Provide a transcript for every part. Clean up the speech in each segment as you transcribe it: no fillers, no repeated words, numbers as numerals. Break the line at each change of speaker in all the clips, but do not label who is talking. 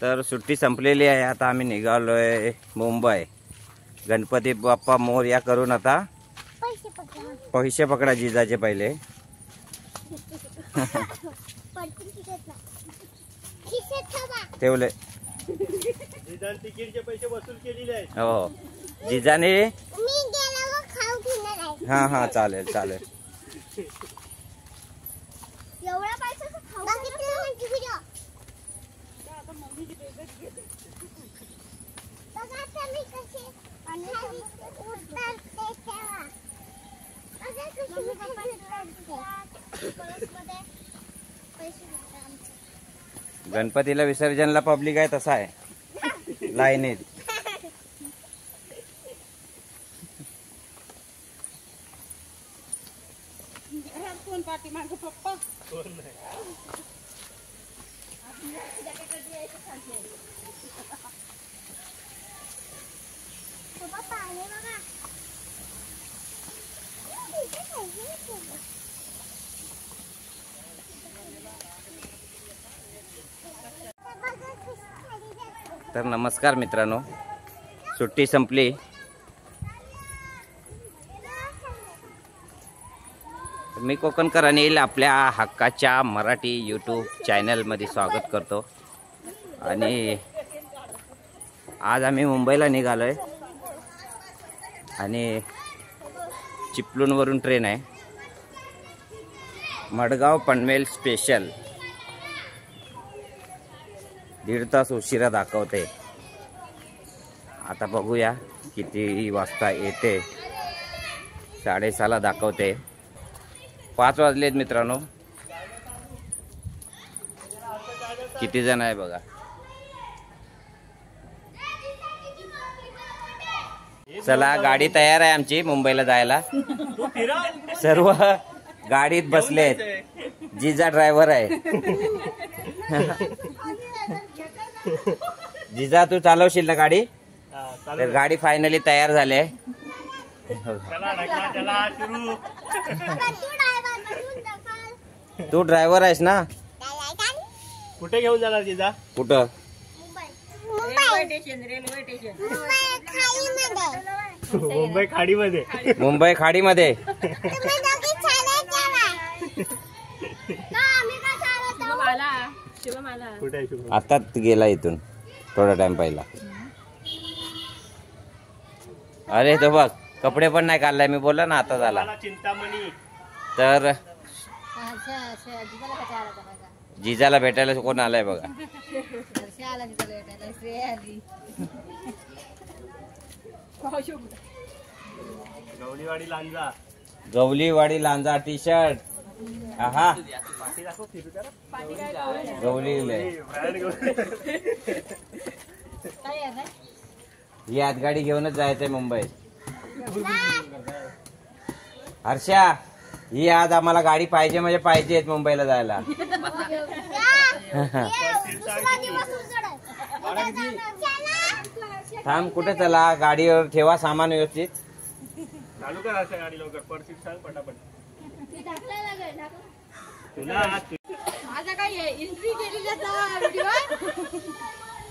तर सुट्टी संपलेली आहे, आता आम्ही निघालोय मुंबई। गणपती बाप्पा मोरया करून आता पैसे पकडा जिजाचे पहिले। ठेवले
तिकीटचे पैसे वसूल केलेले आहेत।
हो जिजाने। हाँ हाँ चालेल चालेल। गणपतीला विसर्जनला पब्लिक आहे तसा आहे लाईनीत।
कोण पाठी मागे पप्पा
तर नमस्कार मित्रांनो, सुट्टी संपली। मी कोकणकर अनिल आपल्या हक्काच्या मराठी यूट्यूब चॅनलमध्ये स्वागत करतो। आणि आज आम्ही मुंबईला निघालोय आणि चिपळूणवरून ट्रेन आहे, मडगाव पनवेल स्पेशल। 1.5 तास उशिरा दाखवते, आता बघूया किती वाजता येते। 6:30ला दाखवते, 5 वाजलेत मित्रांनो। किती जण आहे बघा। चला गाडी तयार आहे आमची मुंबईला जायला। सर्व गाडीत बसलेत, जिजा ड्रायव्हर आहे। जिजा तू चालवशील ना गाडी? तर गाडी फायनली तयार झाली आहे। तू ड्रायव्हर आहेस ना?
कुठे घेऊन जाणार जिजा?
कुठं?
मुंबई खाडीमध्ये।
मुंबई खाडीमध्ये। आता गेला इथून थोडा टाइम पहिला। अरे तो बघ कपडे पण नाही काढलाय, मी बोलला ना आता झाला।
चिंतामणी
तर जिजाला भेटायला कोण आलाय बघा।
गवलीवाडी लांजा।
Gawaliwadi Lanja T-shirt. आहा गवली ही आज गाडी घेऊनच जायचंय मुंबईत। हर्षा ही आज आम्हाला गाडी पाहिजे म्हणजे पाहिजे मुंबईला जायला। थांब कुठे चला, गाडीवर ठेवा सामान व्यवस्थित।
चालू कर अशा गाडी लवकर, परसीट सांग पटापट।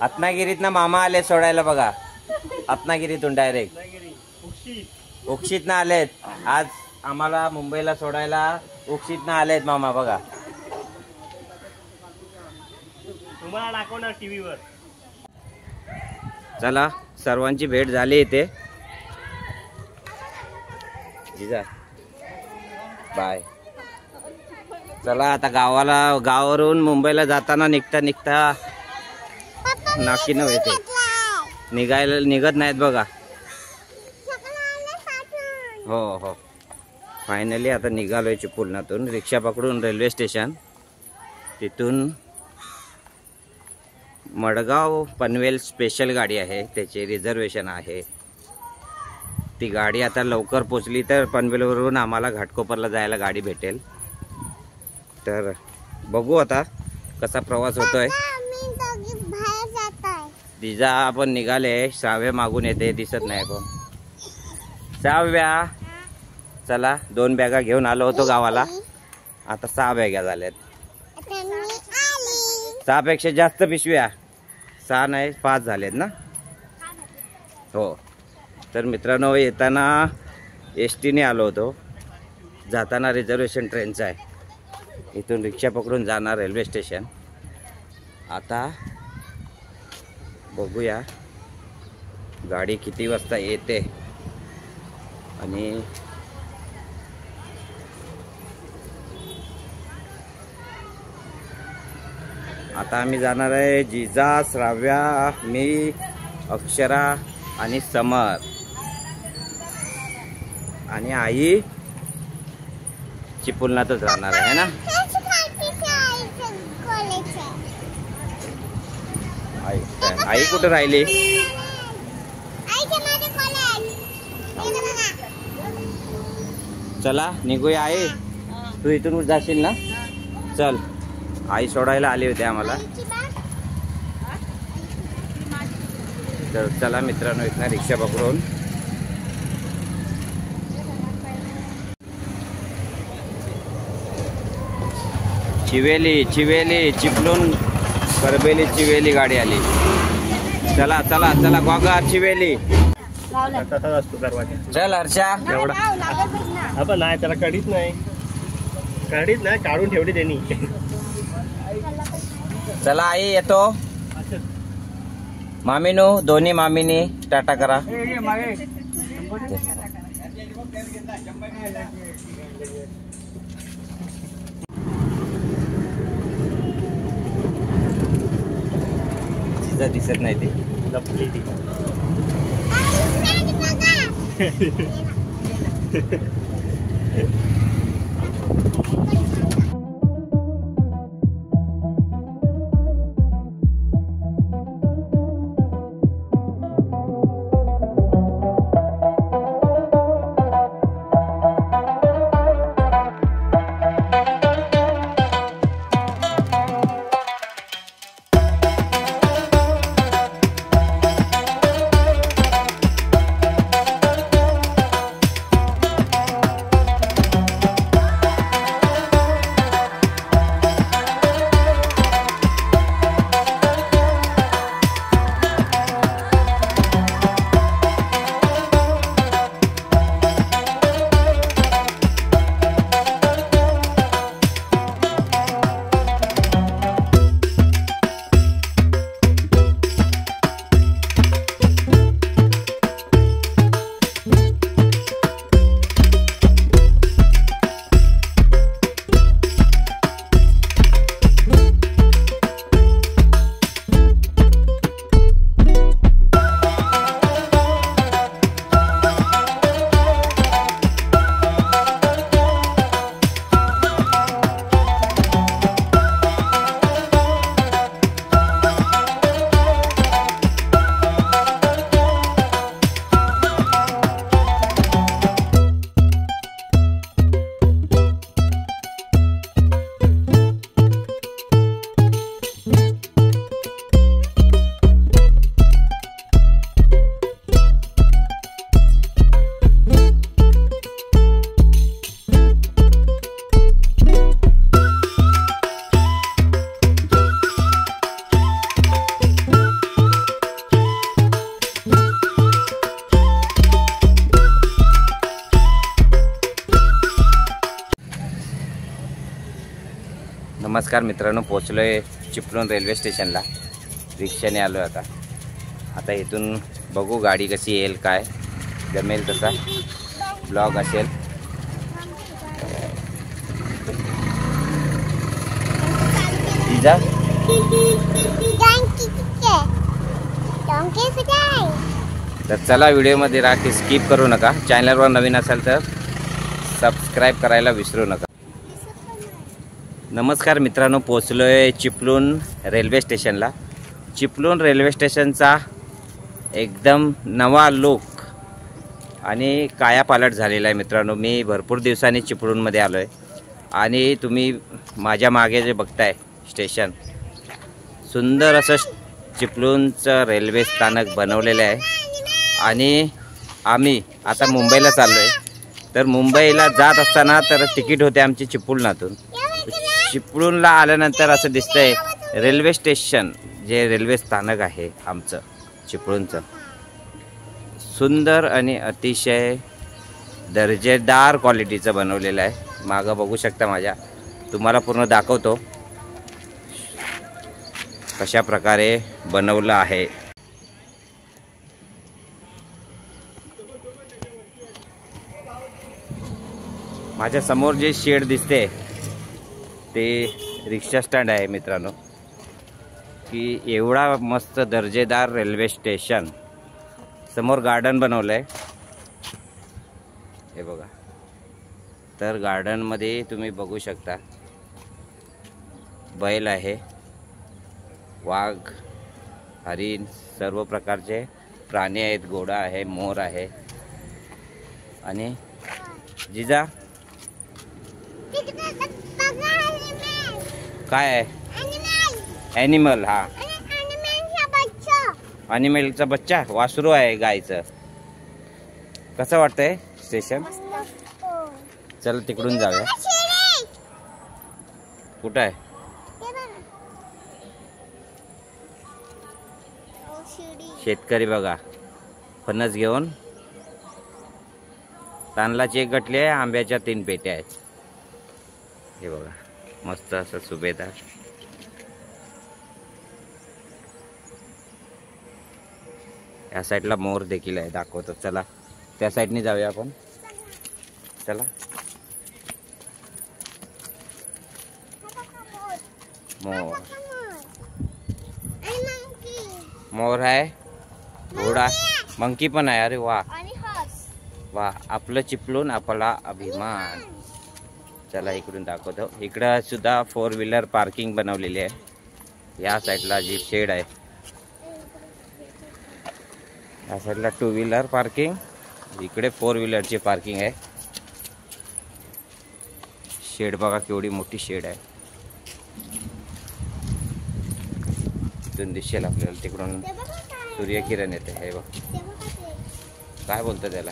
रत्नागिरीत ना मामा आले सोडायला बघा, रत्नागिरीतून डायरेक्ट उक्षीत ना आलेत आज आम्हाला मुंबईला सोडायला। उक्षीत ना आलेत मामा बघा,
तुम्हाला दाखवणार टीव्हीवर।
चला सर्वांची भेट झाली इथे। जिजा बाय। चला आता गावावरून मुंबईला जाताना निघता नाकी न येते, निघत नाहीत बघा। हो हो फायनली आता निघालोय चिपळूणातून, रिक्षा पकडून रेल्वे स्टेशन, तिथून मडगाव पनवेल स्पेशल गाडी आहे, त्याचे रिझर्वेशन आहे। ती गाडी आता लवकर पोचली तर पनवेलवरून आम्हाला घाटकोपरला जायला गाडी भेटेल। तर बघू आता कसा प्रवास होतोय। जिजा आपण निघाले, साव्या मागून येते, दिसत नाही पण साव्या। चला 2 बॅगा घेऊन आलो होतो गावाला, आता 6 बॅगा झाल्यात। 6 पेक्षा जास्त पिशव्या। 6 नाही 5 झालेत ना. हो. तर मित्रांनो येताना एसटीने आलो होतो, जाताना रिझर्वेशन ट्रेनचं आहे. इथून रिक्षा पकडून जाणार रेल्वे स्टेशन. आता बघूया गाडी किती वाजता येते. आणि आता आम्ही जाणार आहे जिजा, श्राव्या, मी, अक्षरा आणि समर आणि आई चिपळूणातच राहणार आहे ना. आई कुठे राहिली? चला निघूया. आई तू इथून जाशील ना. चल. आई सोडायला आली होती आम्हाला. तर चला मित्रांनो इथनं रिक्षा पकडून चिवेली चिपळूण करबेली चिवेली गाडी आली. चला चला चला गोगार चिवेली.
तसाच असतो दरवाजा.
चल हर्षा.
एवढा आपण नाही त्याला काढीत नाही काढून ठेवली त्यांनी.
चला आई येतो. मामीनो दोन्ही मामीनी टाटा करा. दिसत नाही ती
लपली ती.
नमस्कार मित्रांनो, पोचलो आहे चिपळूण रेल्वे स्टेशनला. रिक्षाने आलो आहे आता इथून बघू गाडी कशी येईल, काय जमेल तसा ब्लॉग असेल. जा तर चला व्हिडिओमध्ये राहा, की स्किप करू नका. चॅनलवर नवीन असाल तर सबस्क्राईब करायला विसरू नका. नमस्कार मित्रांनो, पोचलो आहे चिपळूण रेल्वे स्टेशनला. चिपळूण रेल्वे स्टेशनचा एकदम नवा लुक आणि कायापालट झालेला आहे मित्रांनो. मी भरपूर दिवसांनी चिपळूणमध्ये आलो आहे आणि तुम्ही माझ्या मागे जे बघताय स्टेशन, सुंदर असं चिपळूणचं रेल्वे स्थानक बनवलेलं आहे. आणि आम्ही आता मुंबईला चाललो आहे. तर मुंबईला जात असताना तर तिकीट होते आमची चिपळूणातून. चिपळूणला आल्यानंतर असं दिसतंय रेल्वे स्टेशन जे रेल्वे स्थानक आहे आमचं चिपळूणचं, सुंदर आणि अतिशय दर्जेदार क्वालिटीचं बनवलेलं आहे. मागं बघू शकता माझ्या, तुम्हाला पूर्ण दाखवतो कशा प्रकारे बनवलं आहे. माझ्या समोर जे शेड दिसते ते रिक्षा स्टँड आहे मित्रांनो. की एवढा मस्त दर्जेदार रेल्वे स्टेशन, समोर गार्डन बनवलं आहे हे बघा. तर गार्डनमध्ये तुम्ही बघू शकता बैल आहे, वाघ, हरिण, सर्व प्रकारचे प्राणी आहेत, घोडा आहे, मोर आहे. आणि जिजा काय आहे? ॲनिमल. हा, ॲनिमलचा बच्चा, वासरू आहे गायचं. कसं वाटतंय स्टेशन? चल तिकडून जाऊया. कुठं आहे? शेतकरी बघा फणस घेऊन, तांदळाची एक गटली आहे, आंब्याच्या 3 पेट्या आहेत. हे बघा मस्त असं सुभेदार. या साईडला मोर देखील आहे, दाखवतो. चला त्या साईडने जाऊया आपण. चला. मोर, मोर आहे, घोडा, मंकी पण आहे. अरे वा वा, आपलं चिपळूण आपला अभिमान. चला इकडून दाखवतो. इकडं सुद्धा 4 व्हीलर पार्किंग बनवलेली आहे. या साईडला जी शेड आहे, या साईडला 2 व्हीलर पार्किंग, इकडे 4 व्हीलरची पार्किंग आहे. शेड बघा केवढी मोठी शेड आहे. तिथून दिसेल आपल्याला, तिकडून सूर्यकिरण येते. हे बघ काय बोलतं त्याला,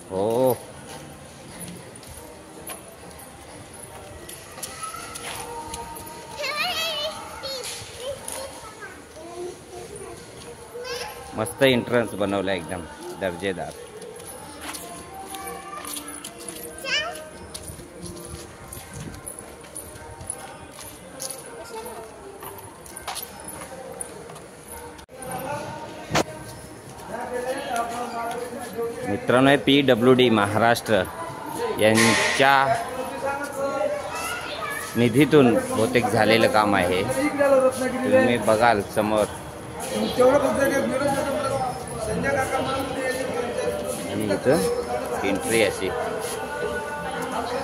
हो मस्त एंट्रन्स बनवला एकदम दर्जेदार. मित्रांनो, PWD महाराष्ट्र यांच्या निधीतून बहुतेक झालेलं काम आहे. तुम्ही बघाल समोर. आणि इथं एंट्री अशी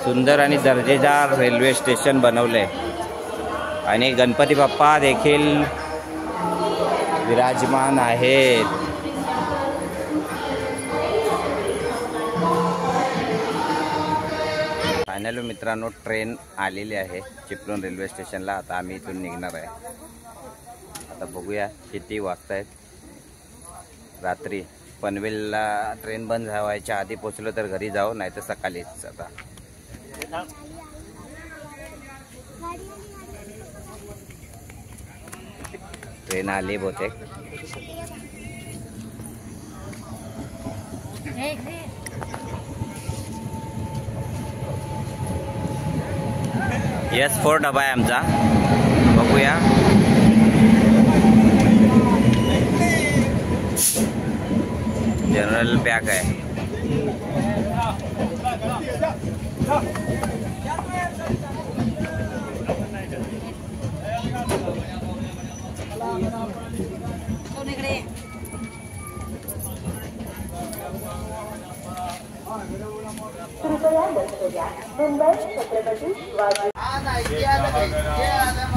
सुंदर आणि दर्जेदार रेल्वे स्टेशन बनवले. आणि गणपती बाप्पा देखील विराजमान आहेत. फायनली मित्रांनो, ट्रेन आलेली आहे चिपळूण रेल्वे स्टेशनला. आता आम्ही इथून निघणार आहे. आता बघूया किती वाजता आहेत. रात्री पनवेलला ट्रेन बंद व्हायच्या आधी पोचलो तर घरी जाऊ, नाही तर सकाळीच. आता ट्रेन आली बहुतेक. S4 डबा आहे आमचा. बघूया. जनरल पॅक आहे.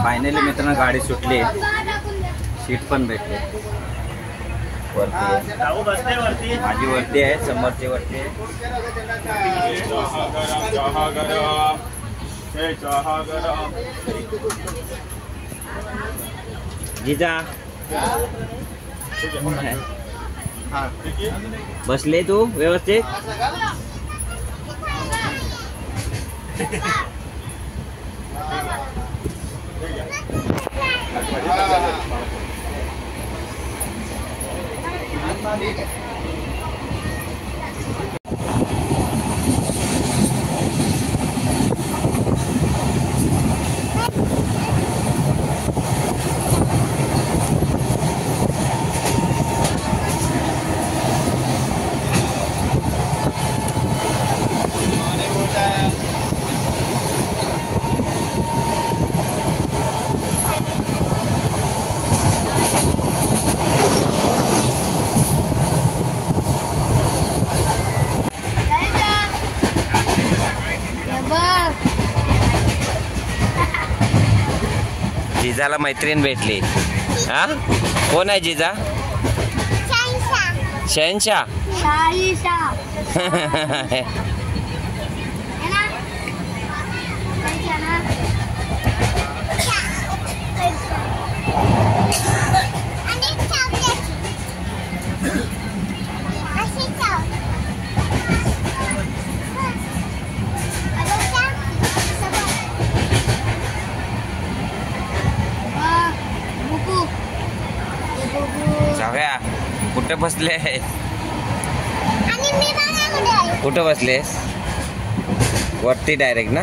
फायनली मित्रांनो गाडी सुटली, सीट पण भेटली. वरती माझी वरती आहे, समोरची वरती आहे. जिजा बसले तू व्यवस्थित? जिजाला मैत्रीण भेटली. हा, कोण आहे जिजा? शहनशाह. जाऊया. कुठं बसले? कुठं बसलेस? वरती डायरेक्ट ना?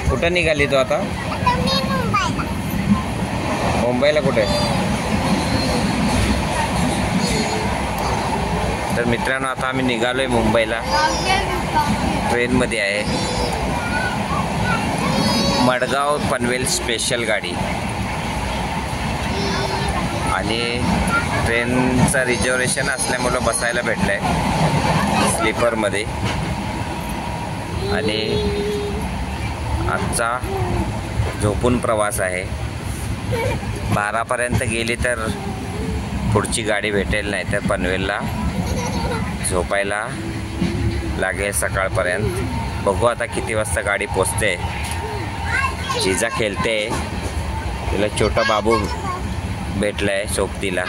कुठं निघाली तू आता? मुंबईला कुठे? तर मित्रांनो आता आम्ही निघालोय मुंबईला. ट्रेनमध्ये आहे. मडगाव पनवेल स्पेशल गाडी आणि ट्रेनचं रिझर्वेशन असल्यामुळं बसायला भेटलंय स्लीपरमध्ये. आणि आजचा झोपून प्रवास आहे. 12पर्यंत गेली तर पुढची गाडी भेटेल, नाही तर पनवेलला झोपायला लागेल सकाळपर्यंत. बघू आता किती वाजता गाडी पोचते. जिजा खेळते. तिला छोटा बाबू भेटलाय सोबतीला.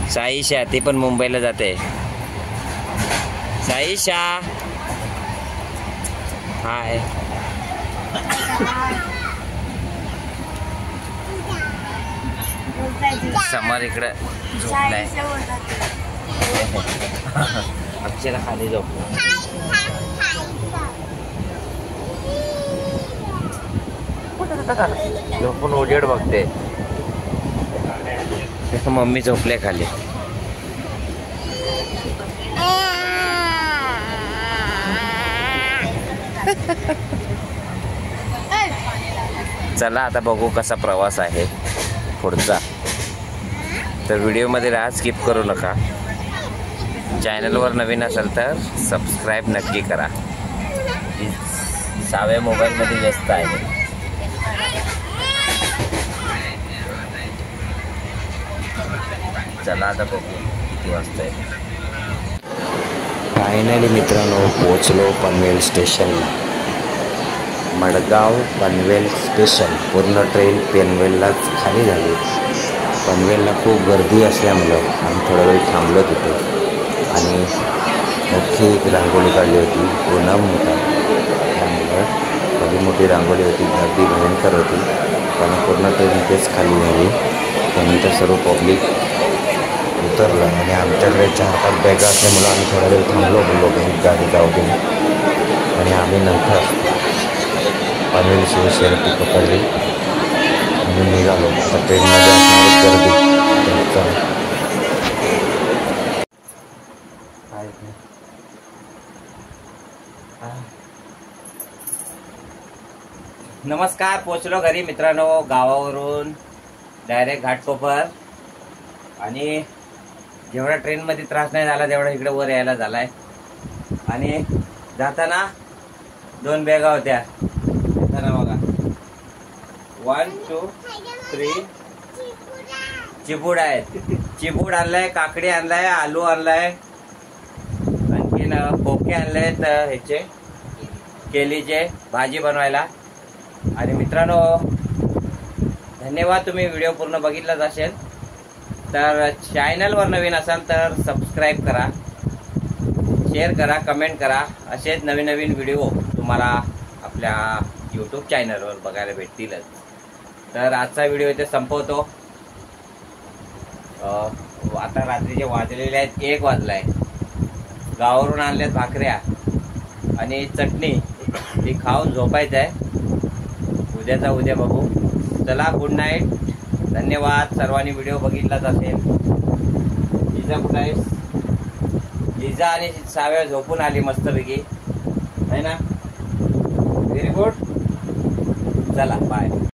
साईशा ती पण मुंबईला जाते. साईशा हाय. समर इकडे झोपलाय. अक्षरा खाली झोपला. झोपून उजेड बघते. मम्मी झोपले खाली. चला आता बघू कसा प्रवास आहे पुढचा. तर व्हिडिओमध्ये राहा, स्किप करू नका. चॅनलवर नवीन असेल तर सबस्क्राईब नक्की करा. साव्या मोबाईलमध्ये व्यस्त आहे. चला आता बघू किती वाजता आहे. फायनली मित्रांनो पोचलो पनवेल स्टेशनला. मडगाव पनवेल स्टेशन. पूर्ण ट्रेन पनवेललाच खाली झाली. पनवेलला खूप गर्दी असल्यामुळं आम्ही थोडा वेळ थांबलो तिथे आणि मोठी एक रांगोळी काढली होती. पूनम होता त्यामुळं कधी मोठी रांगोळी होती. गर्दी भयंकर होती. पण पूर्ण ट्रेन इथेच खाली झाली. त्यानंतर सर्व पब्लिक उतरलं आणि आमच्याकडे 4-5 बॅगा असल्यामुळं आम्ही थोडा वेळ थांबलो. बोललो काही गाडी जाऊ दे. आणि आम्ही नंतर पनवेल शिवशक्ती पकडली आणि निघालो. आता ट्रेनमध्ये असणारी गर्दी नमस्कार. पोचलो घरी मित्रांनो गावावरून डायरेक्ट घाटकोपर. आणि जेवढा ट्रेनमध्ये त्रास नाही झाला तेवढा इकडे वर यायला झालाय. आणि जाताना 2 बॅगा होत्या. येताना बघा 1 2 3 चिबूड आहेत. चिबूड आणलाय, काकडी आणलाय, आलू आणलाय, आणखीन खोके आणलेत ह्याचे केलीचे भाजी बनवायला. आणि मित्रांनो धन्यवाद. तुम्ही व्हिडिओ पूर्ण बघितलाच असेल तर चॅनलवर नवीन असाल तर सबस्क्राईब करा, शेअर करा, कमेंट करा. असेच नवीन नवीन व्हिडिओ तुम्हाला आपल्या यूट्यूब चॅनलवर बघायला भेटतीलच. तर आजचा व्हिडिओ इथे संपवतो. आता रात्रीचे वाजलेले आहेत 1 वाजलाय. गावावरून आणल्यात भाकऱ्या आणि चटणी, ती खाऊन झोपायचं आहे. उद्याचा उद्या बघू. चला, गुड नाईट. धन्यवाद. सर्वांनी व्हिडिओ बघितलाच असेल. लिझा कुठं आहेस? लिझा आणि साव्या झोपून आली मस्तपैकी, है ना? Very good. चला, बाय.